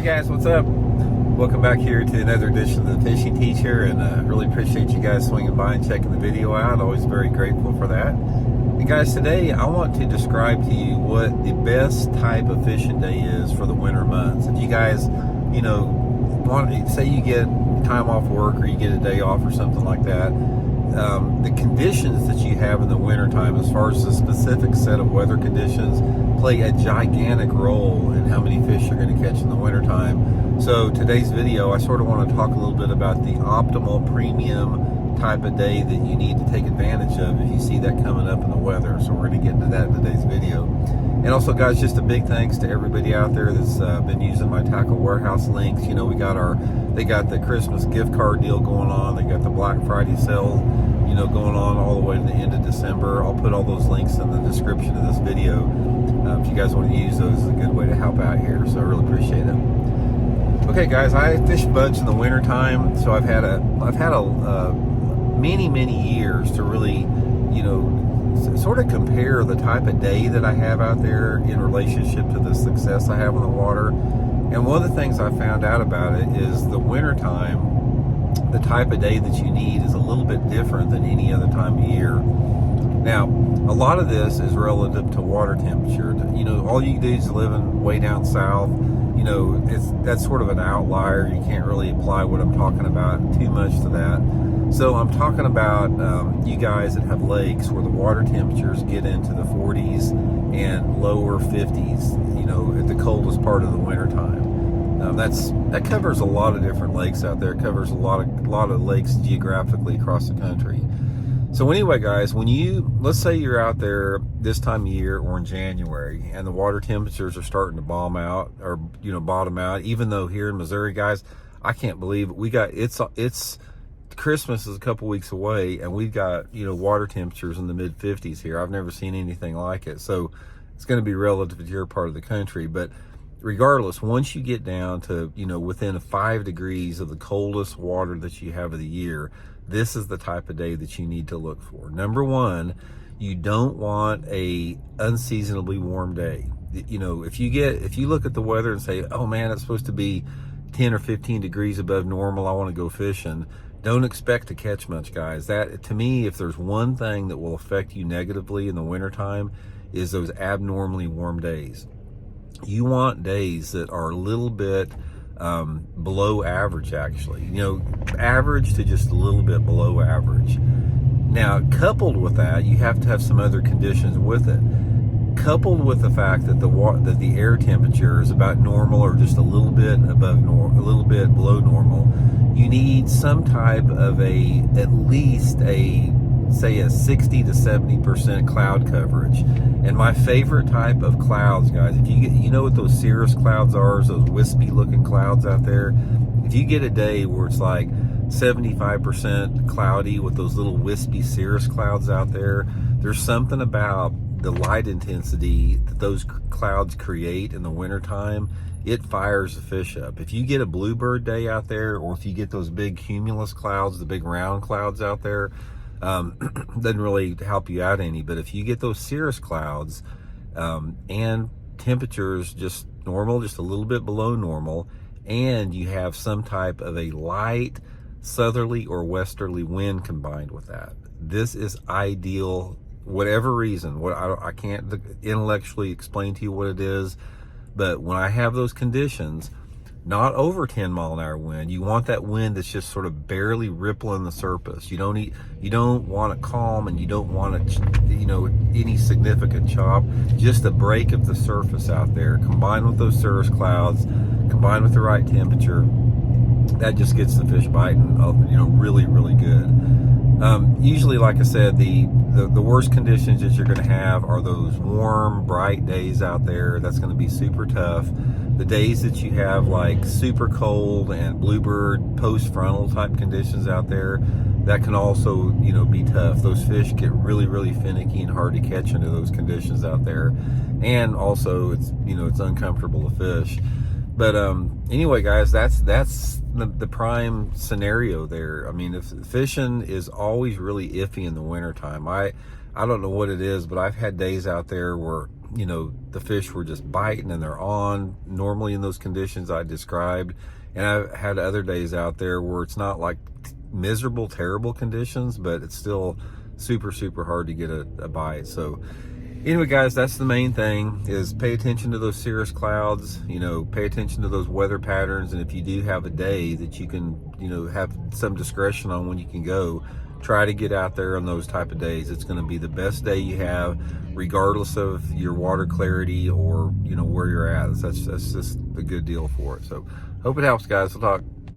guys, what's up? Welcome back here to another edition of the Fishing Teacher, and really appreciate you guys swinging by and checking the video out. Always very grateful for that. And guys, today I want to describe to you what the best type of fishing day is for the winter months. If you guys, say you get time off work or you get a day off or something like that, the conditions that you have in the wintertime, as far as the specific set of weather conditions, play a gigantic role in how many fish you're going to catch in the wintertime. So today's video, I sort of want to talk a little bit about the optimal premium type of day that you need to take advantage of if you see that coming up in the weather. So we're going to get into that in today's video. And also, guys, just a big thanks to everybody out there that's been using my Tackle Warehouse links. You know, they got the Christmas gift card deal going on. They got the Black Friday sale, going on all the way to the end of December. I'll put all those links in the description of this video. If you guys want to use those, it's a good way to help out here. So I really appreciate it. Okay, guys, I fish a bunch in the wintertime, so I've had many years to really, sort of compare the type of day that I have out there in relationship to the success I have on the water. And one of the things I found out about it is the wintertime, the type of day that you need is a little bit different than any other time of year. Now, a lot of this is relative to water temperature. All you do is living way down south. That's sort of an outlier. You can't really apply what I'm talking about too much to that. So I'm talking about you guys that have lakes where the water temperatures get into the 40s and lower 50s, at the coldest part of the wintertime. That covers a lot of different lakes out there. It covers a lot of lakes geographically across the country. So anyway, guys, let's say you're out there this time of year or in January and the water temperatures are starting to bottom out, even though here in Missouri, guys, I can't believe it. It's Christmas is a couple weeks away and we've got, water temperatures in the mid 50s here. I've never seen anything like it. So it's going to be relative to your part of the country, but regardless, once you get down to, within 5 degrees of the coldest water that you have of the year, this is the type of day that you need to look for. Number one, you don't want a unseasonably warm day. If you look at the weather and say, oh man, it's supposed to be 10 or 15 degrees above normal, I want to go fishing, don't expect to catch much, guys. That, to me, if there's one thing that will affect you negatively in the wintertime, is those abnormally warm days. You want days that are a little bit below average, actually. Average to just a little bit below average. Now, coupled with that, you have to have some other conditions with it. Coupled with the fact that the air temperature is about normal or just a little bit above normal, a little bit below normal, you need some type of at least a 60 to 70% cloud coverage. And my favorite type of clouds, guys, if you know what those cirrus clouds are, those wispy looking clouds out there, if you get a day where it's like 75% cloudy with those little wispy cirrus clouds out there, there's something about the light intensity that those clouds create in the wintertime. It fires the fish up. If you get a bluebird day out there, or if you get those big cumulus clouds, the big round clouds out there, doesn't really help you out any. But if you get those cirrus clouds and temperatures just normal, just a little bit below normal, and you have some type of a light southerly or westerly wind combined with that, this is ideal. Whatever reason, I can't intellectually explain to you what it is, but when I have those conditions, not over 10 mile an hour wind. You want that wind that's just sort of barely rippling the surface. You don't want it calm, and you don't want it, any significant chop. Just a break of the surface out there, combined with those cirrus clouds, combined with the right temperature, that just gets the fish biting, really, really good. Usually, like I said, the worst conditions that you're going to have are those warm, bright days out there. That's going to be super tough. The days that you have like super cold and bluebird post-frontal type conditions out there, that can also, be tough. Those fish get really, really finicky and hard to catch under those conditions out there. And also, it's uncomfortable to fish. But anyway, guys, that's the prime scenario there. I mean, if fishing is always really iffy in the wintertime. I don't know what it is, but I've had days out there where you know, the fish were just biting and they're on normally in those conditions I described. And I've had other days out there where it's not like miserable, terrible conditions, but it's still super, super hard to get a bite. So anyway, guys, that's the main thing, is pay attention to those cirrus clouds, you know, pay attention to those weather patterns. And if you do have a day that you can, you know, have some discretion on when you can go, try to get out there on those type of days. It's going to be the best day you have, regardless of your water clarity or, you know, where you're at. That's just a good deal for it. So hope it helps, guys. We'll talk.